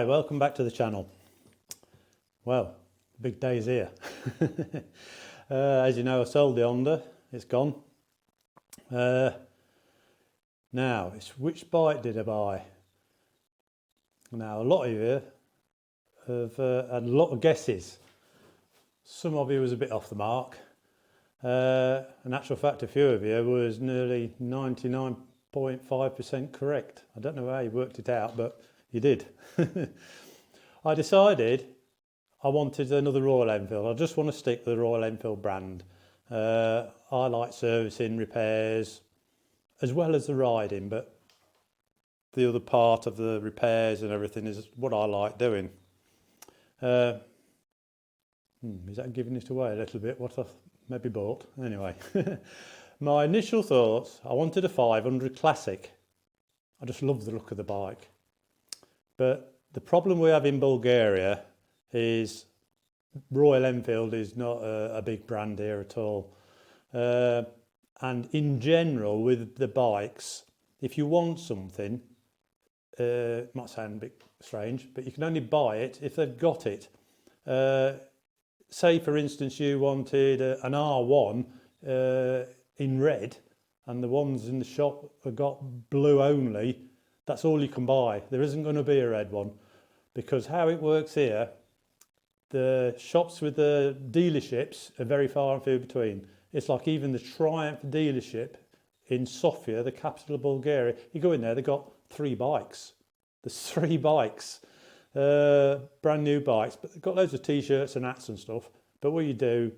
Hi, welcome back to the channel. Well, big day's here. As you know, I sold the Honda, it's gone. Now, it's which bike did I buy? Now, a lot of you have had a lot of guesses. Some of you was a bit off the mark. In actual fact, a few of you was nearly 99.5% correct. I don't know how you worked it out, but you did. I decided I wanted another Royal Enfield. I just want to stick with the Royal Enfield brand. I like servicing, repairs, as well as the riding, but the other part of the repairs and everything is what I like doing. Is that giving it away a little bit, what I've maybe bought? Anyway, my initial thoughts, I wanted a 500 Classic. I just love the look of the bike. But the problem we have in Bulgaria is Royal Enfield is not a big brand here at all. And in general with the bikes, if you want something, it might sound a bit strange, but you can only buy it if they've got it. Say for instance you wanted an R1 in red and the ones in the shop have got blue only, that's all you can buy. There isn't going to be a red one, because how it works here, the shops with the dealerships are very far and few between. It's like even the Triumph dealership in Sofia, the capital of Bulgaria, you go in there, they've got 3 bikes. There's 3 bikes, brand new bikes, but they've got loads of t-shirts and hats and stuff. But what you do,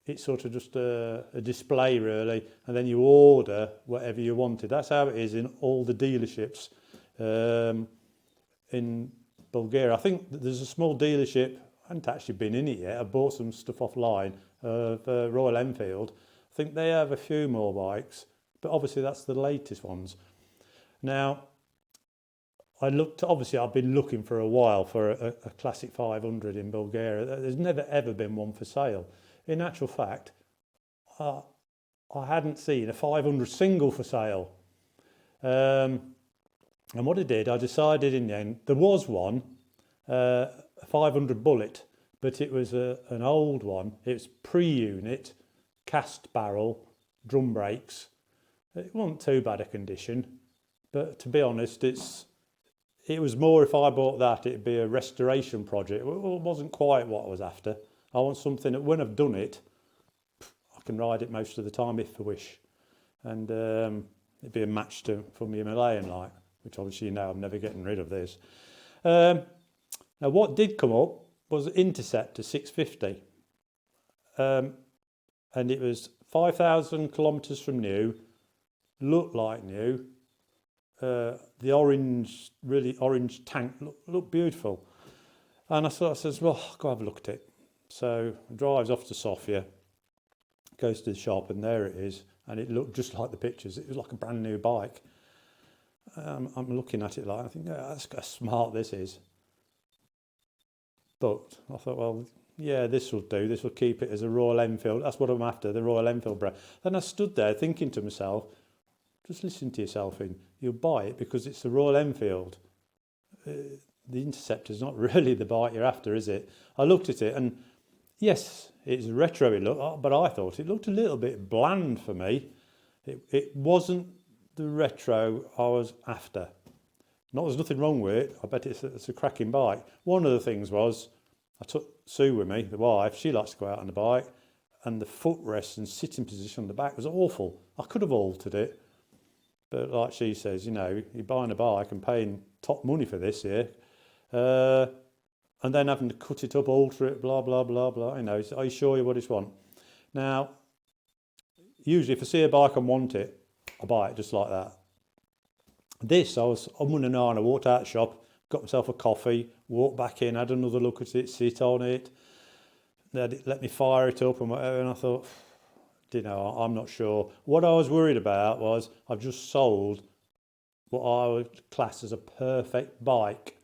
it's sort of just a display really, and then you order whatever you wanted. That's how it is in all the dealerships in Bulgaria. I think there's a small dealership, I haven't actually been in it yet, I bought some stuff offline of Royal Enfield. I think they have a few more bikes, but obviously that's the latest ones. Now, obviously I've been looking for a while for a Classic 500 in Bulgaria. There's never ever been one for sale. In actual fact, I hadn't seen a 500 single for sale. And what I did, I decided in the end, there was one, a 500 Bullet, but it was an old one. It was pre-unit, cast barrel, drum brakes. It wasn't too bad a condition, but to be honest, it was more if I bought that, it'd be a restoration project. It wasn't quite what I was after. I want something that when I've done it, I can ride it most of the time if I wish. And it'd be a match for my Himalayan light, which obviously you know I'm never getting rid of this. Now what did come up was Interceptor 650. And it was 5,000 kilometres from new, looked like new. The orange, really orange tank looked beautiful. And I says, well, I'll go have a look at it. So drives off to Sofia, goes to the shop, and there it is. And it looked just like the pictures. It was like a brand new bike. I'm looking at it like, I think, yeah, that's how smart this is. But I thought, well, yeah, this will do. This will keep it as a Royal Enfield. That's what I'm after, the Royal Enfield brand. Then I stood there thinking to myself, just listen to yourself in. You'll buy it because it's the Royal Enfield. The Interceptor's not really the bike you're after, is it? I looked at it and yes, it's retro it looked, but I thought it looked a little bit bland for me. It wasn't the retro I was after. There's nothing wrong with it. I bet it's a cracking bike. One of the things was, I took Sue with me, the wife. She likes to go out on the bike, and the footrest and sitting position on the back was awful. I could have altered it, but like she says, you know, you're buying a bike and paying top money for this here, and then having to cut it up, alter it, blah, blah, blah, blah. You know, are you sure you what it's want? Now, usually if I see a bike and want it, I buy it just like that. This, I was on and on, I walked out of the shop, got myself a coffee, walked back in, had another look at it, sit on it. They let me fire it up and whatever, and I thought, you know, I'm not sure. What I was worried about was I've just sold what I would class as a perfect bike,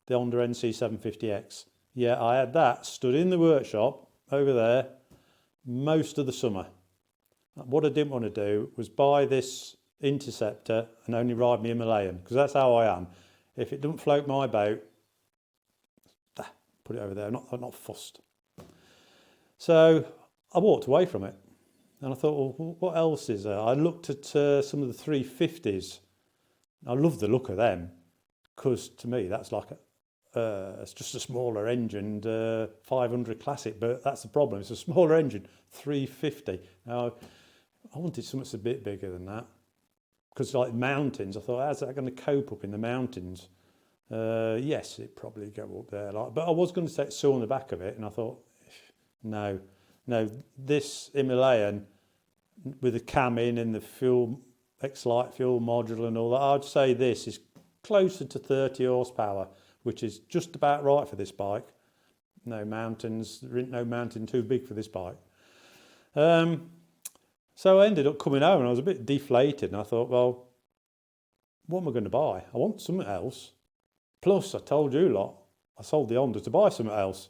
the Honda NC750X. Yeah, I had that stood in the workshop over there most of the summer. What I didn't want to do was buy this Interceptor and only ride me Himalayan, because that's how I am. If it doesn't float my boat, put it over there. I'm not fussed. So I walked away from it. And I thought, well, what else is there? I looked at some of the 350s. I love the look of them because to me that's like it's just a smaller engine, 500 Classic, but that's the problem. It's a smaller engine, 350. Now, I wanted something that's a bit bigger than that because like mountains, I thought, how's that going to cope up in the mountains? Yes, it'd probably go up there. But I was going to take saw on the back of it and I thought, no, this Himalayan with the cam in and the fuel, X-Lite fuel module and all that, I'd say this is closer to 30 horsepower, which is just about right for this bike. No mountains, there ain't no mountain too big for this bike. So I ended up coming home and I was a bit deflated and I thought, well, what am I going to buy? I want something else. Plus, I told you lot, I sold the Honda to buy something else.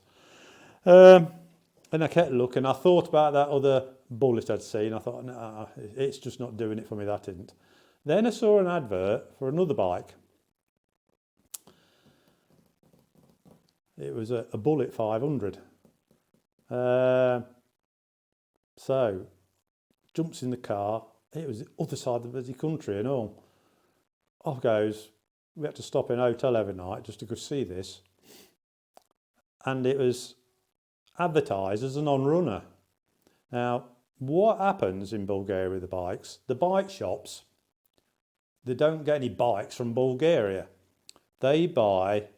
And I kept looking. I thought about that other Bullet I'd seen. I thought, no, it's just not doing it for me, that isn't. Then I saw an advert for another bike. It was a Bullet 500. So, jumps in the car. It was the other side of the busy country and all. Off goes. We had to stop in a hotel every night just to go see this. And it was advertised as a non-runner. Now, what happens in Bulgaria with the bikes? The bike shops, they don't get any bikes from Bulgaria. They buy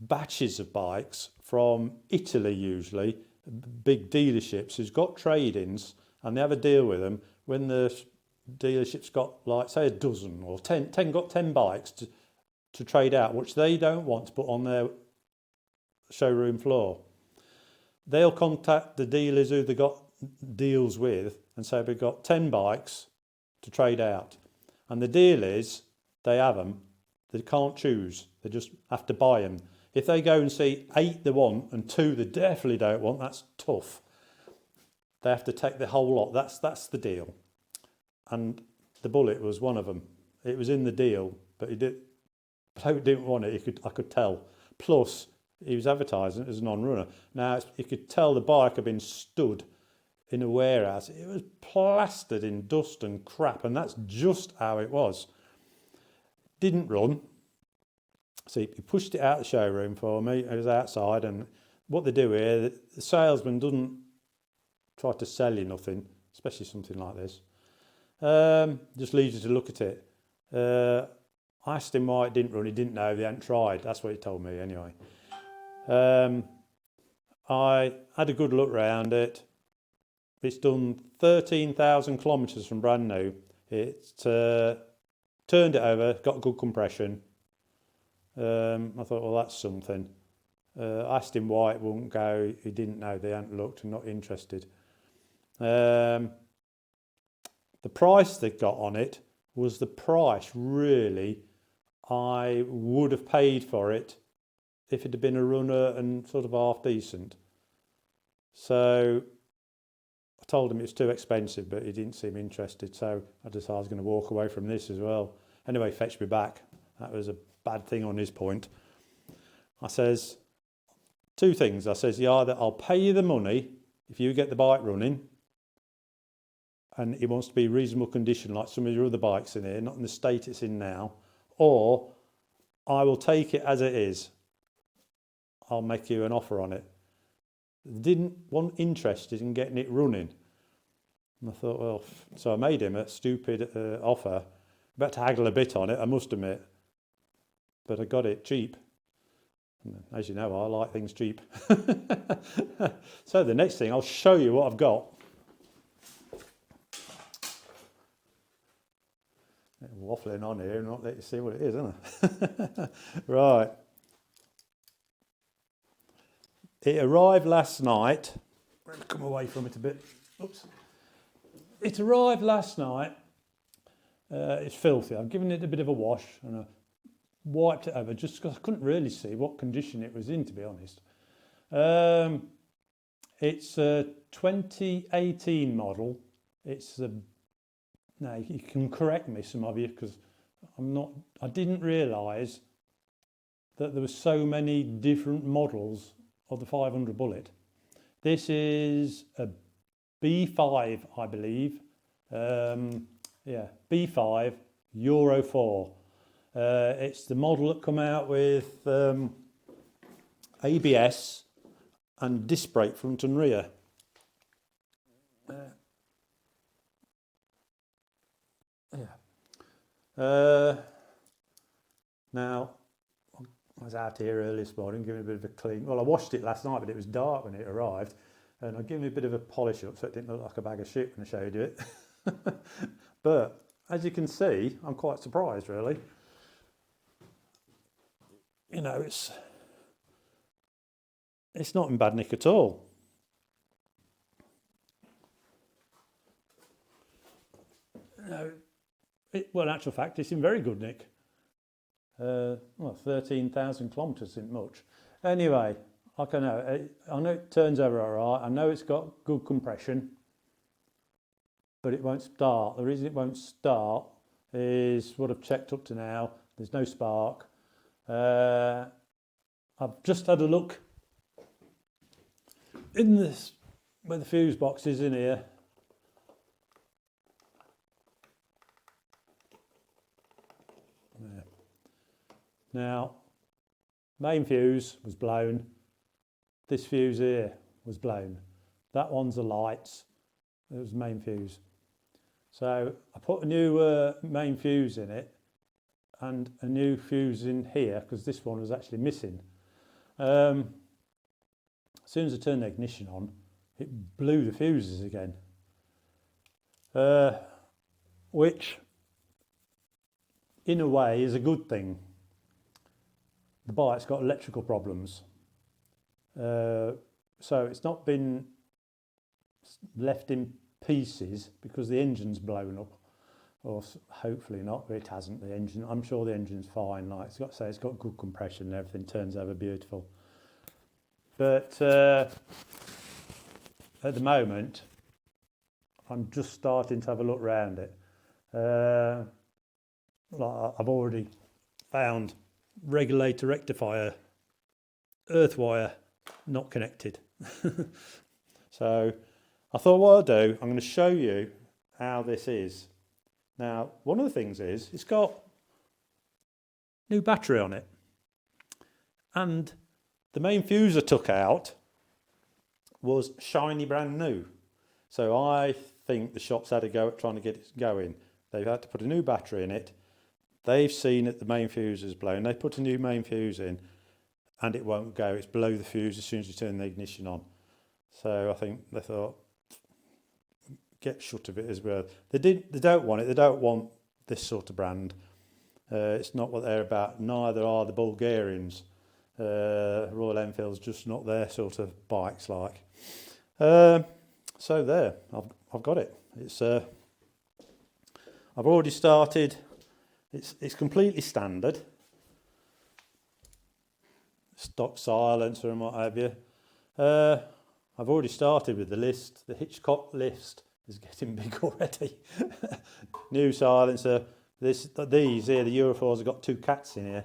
batches of bikes from Italy usually, big dealerships who's got trade-ins, and they have a deal with them. When the dealership's got, like, say, a dozen or 10 got 10 bikes to trade out, which they don't want to put on their showroom floor. They'll contact the dealers who they got deals with and say, we've got 10 bikes to trade out. And the deal is, they have them, they can't choose, they just have to buy them. If they go and see 8 they want and 2 they definitely don't want, that's tough. They have to take the whole lot, that's the deal. And the Bullet was one of them. It was in the deal, but he didn't want it, I could tell. Plus, he was advertising it as a non-runner. Now, you could tell the bike had been stood in a warehouse. It was plastered in dust and crap, and that's just how it was. Didn't run. So he pushed it out of the showroom for me. It was outside, and what they do here, the salesman doesn't try to sell you nothing, especially something like this. Just leaves you to look at it. I asked him why it didn't run. He didn't know. They hadn't tried. That's what he told me anyway. I had a good look round it. It's done 13,000 kilometres from brand new. It turned it over, got good compression. I thought, well, that's something. I asked him why it wouldn't go. He didn't know. They hadn't looked and not interested. The price they got on it was the price, really, I would have paid for it if it had been a runner and sort of half decent. So I told him it was too expensive, but he didn't seem interested. So I decided I was going to walk away from this as well. Anyway, fetched me back. That was a bad thing on his point. I says, 2 things. I says, either I'll pay you the money if you get the bike running, and it wants to be reasonable condition like some of your other bikes in here, not in the state it's in now, or I will take it as it is. I'll make you an offer on it. Didn't want interested in getting it running. And I thought, well, so I made him a stupid offer. About to haggle a bit on it, I must admit. But I got it cheap. And as you know, I like things cheap. So the next thing, I'll show you what I've got. Waffling on here and not let you see what it is, isn't it? Right. It arrived last night. I'm going to come away from it a bit. Oops. It arrived last night. It's filthy. I've given it a bit of a wash and I wiped it over just because I couldn't really see what condition it was in, to be honest. It's a 2018 model. It's a now you can correct me, some of you, because I didn't realise that there were so many different models of the 500 bullet. This is a B5, I believe. Yeah, B5 Euro 4. It's the model that come out with ABS and disc brake front and rear. Now, I was out here early this morning giving it a bit of a clean. Well, I washed it last night, but it was dark when it arrived. And I gave it a bit of a polish up so it didn't look like a bag of shit when I showed you it. But as you can see, I'm quite surprised really. You know, it's not in bad nick at all. No, well, in actual fact, it's in very good nick. Well, 13,000 kilometres isn't much. Anyway, I know it turns over all right. I know it's got good compression, but it won't start. The reason it won't start is what I've checked up to now. There's no spark. I've just had a look in this where the fuse box is in here. Now, main fuse was blown. This fuse here was blown. That one's the lights. It was main fuse. So I put a new main fuse in it and a new fuse in here because this one was actually missing. As soon as I turned the ignition on, it blew the fuses again. Which, in a way, is a good thing. The bike's got electrical problems. So it's not been left in pieces because the engine's blown up, or hopefully not, but it hasn't. The engine, I'm sure the engine's fine. Like it's got to say, it's got good compression and everything turns over beautiful. But at the moment, I'm just starting to have a look around it. Like I've already found regulator rectifier, earth wire not connected. So I thought what I'll do, I'm going to show you how this is. Now, one of the things is it's got new battery on it, and the main fuse I took out was shiny brand new. So I think the shop's had a go at trying to get it going. They've had to put a new battery in it. They've seen that the main fuse is blown. They put a new main fuse in and it won't go. It's below the fuse as soon as you turn the ignition on. So I think they thought, get shut of it as well. They don't want it. They don't want this sort of brand. It's not what they're about. Neither are the Bulgarians. Royal Enfield's just not their sort of bikes like. So there, I've got it. It's I've already started. It's completely standard. Stock silencer and what have you. I've already started with the list. The Hitchcock list is getting big already. New silencer. These here, the Euro 4s have got two cats in here.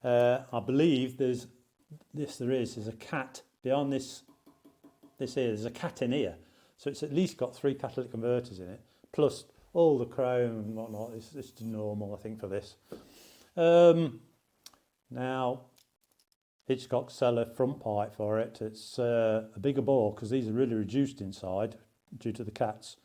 I believe there's a cat behind this here. There's a cat in here. So it's at least got 3 catalytic converters in it, plus all the chrome and whatnot. It's normal, I think, for this. Now, Hitchcock sell a front pipe for it. It's a bigger bore because these are really reduced inside due to the cats,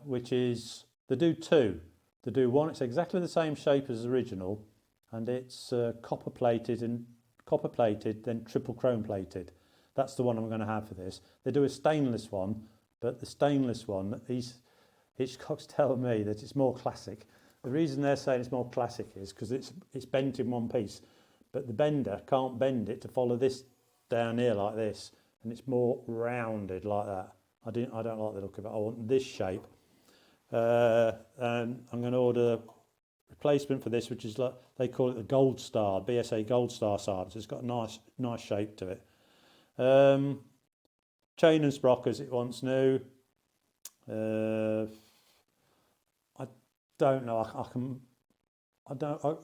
which is, they do 2. They do one, it's exactly the same shape as the original, and it's copper plated, then triple chrome plated. That's the one I'm going to have for this. They do a stainless one, but the stainless one, Hitchcock's telling me that it's more classic. The reason they're saying it's more classic is because it's bent in one piece, but the bender can't bend it to follow this down here like this, and it's more rounded like that. I don't like the look of it. I want this shape, and I'm going to order replacement for this, which is like they call it the Gold Star, BSA Gold Star silencer. It's got a nice shape to it. Chain and sprockets it wants new. I don't know. I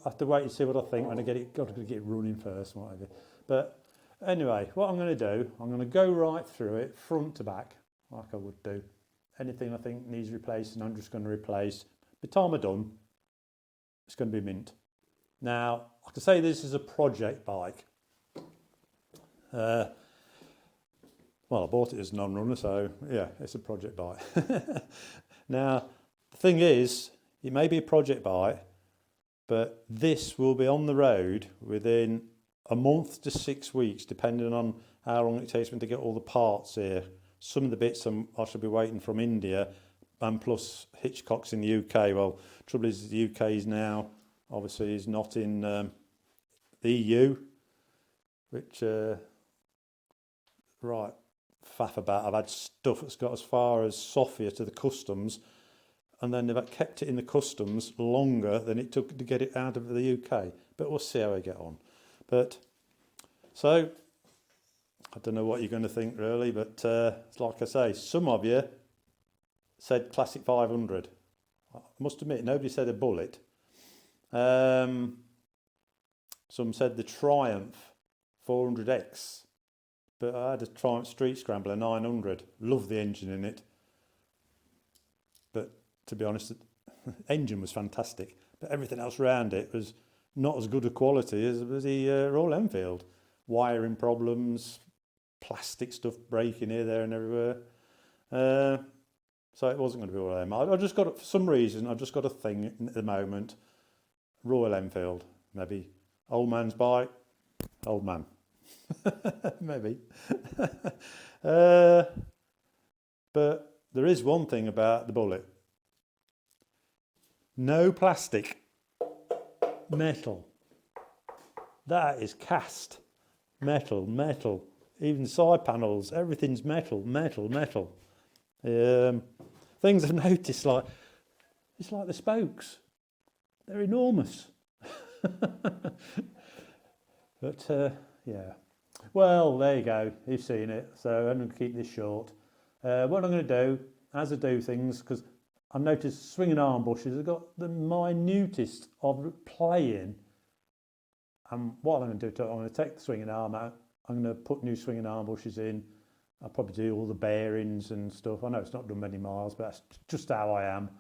have to wait and see what I think when I get it. Got to get it running first, whatever. But Anyway, what I'm going to do, I'm going to go right through it, front to back, like I would do. Anything I think needs replacing, I'm just going to replace. By the time I'm done, it's going to be mint. Now, I can say this is a project bike. Well, I bought it as a non-runner, so yeah, it's a project bike. Now, the thing is, it may be a project bike, but this will be on the road within a month to 6 weeks, depending on how long it takes me to get all the parts here. Some of the bits I should be waiting from India, and plus Hitchcock's in the UK. Well, trouble is the UK is now, obviously, is not in the EU, which, right, faff about. I've had stuff that's got as far as Sofia to the customs, and then they've kept it in the customs longer than it took to get it out of the UK. But we'll see how we get on. But, so, I don't know what you're going to think really, but like I say, some of you said Classic 500. I must admit, nobody said a Bullet. Some said the Triumph 400X. But I had a Triumph Street Scrambler 900. Love the engine in it. But to be honest, the engine was fantastic. But everything else around it was not as good a quality as the Royal Enfield. Wiring problems, plastic stuff breaking here, there and everywhere. So it wasn't going to be Royal Enfield. I just got, for some reason, I've just got a thing at the moment. Royal Enfield. Maybe old man's bike. Old man. Maybe. But there is one thing about the Bullet. No plastic. Metal. That is cast. Metal. Even side panels, everything's metal. Things I've noticed, like, it's like the spokes. They're enormous. But, yeah. Well, there you go. You've seen it. So I'm going to keep this short. What I'm going to do, as I do things, because I've noticed swinging arm bushes have got the minutest of playing. And what I'm going to do, I'm going to take the swinging arm out. I'm going to put new swinging arm bushes in. I'll probably do all the bearings and stuff. I know it's not done many miles, but that's just how I am.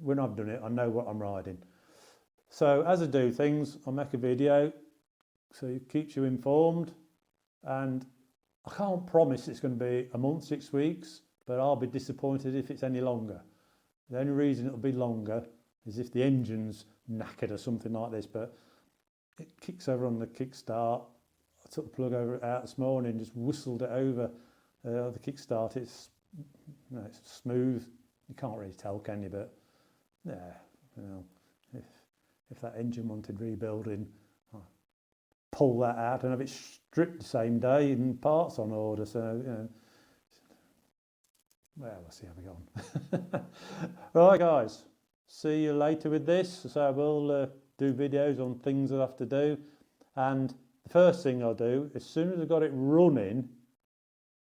When I've done it, I know what I'm riding. So as I do things, I'll make a video so it keeps you informed. And I can't promise it's going to be a month, 6 weeks, but I'll be disappointed if it's any longer. The only reason it'll be longer is if the engine's knackered or something like this, but it kicks over on the kickstart. I took the plug out this morning, just whistled it over the kickstart. It's smooth. You can't really tell, can you? But yeah, if that engine wanted rebuilding, I'll pull that out and have it stripped the same day and parts on order. So well, we'll see how we go on. Right, guys. See you later with this. So I will do videos on things I have to do, and the first thing I'll do, as soon as I've got it running,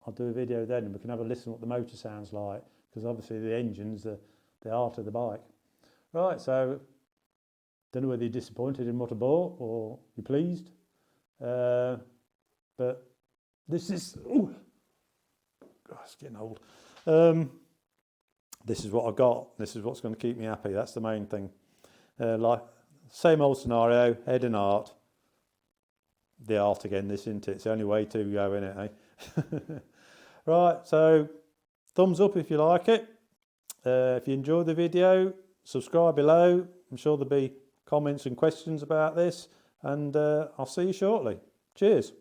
I'll do a video then and we can have a listen what the motor sounds like, because obviously the engine's the art of the bike. Right, so don't know whether you're disappointed in what I bought or you're pleased, but this is, oh, it's getting old. This is what I've got. This is what's going to keep me happy. That's the main thing. Like same old scenario, head and heart. The art again, this, isn't it? It's the only way to go, isn't it, eh? Right, so thumbs up if you like it. If you enjoyed the video, subscribe below. I'm sure there'll be comments and questions about this, and I'll see you shortly. Cheers.